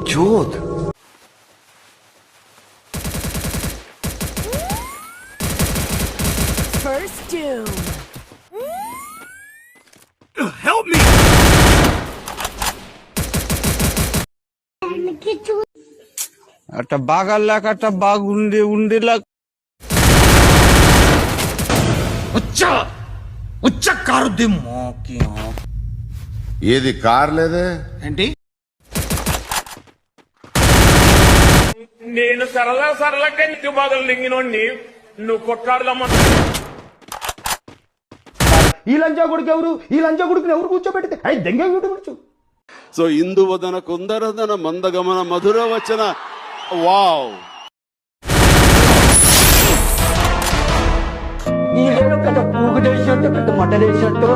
जोत First doom. help me একটা বাগার লাখ একটা বাঘ উন্ডে লাখ उच्चा उच्चा कर दे मौं की ఏది కార్ లేదే ఏంటి నేను సరళంగా ఇంటి బాధలు లింగినోడిని నువ్వు కొట్లాడదామా ఈ లంచా కొడుకు ఎవరు ఈ లంచా కొడుకుని ఎవరు కూర్చోబెడితే అయి దెంగే కూర్చో. సో ఇందువదన కుందరదన మందగమన మధుర వచన వావ్ ఈడేదో పెద్ద పూగు చేసినట్టు పెద్ద మట్ట చేసినట్టు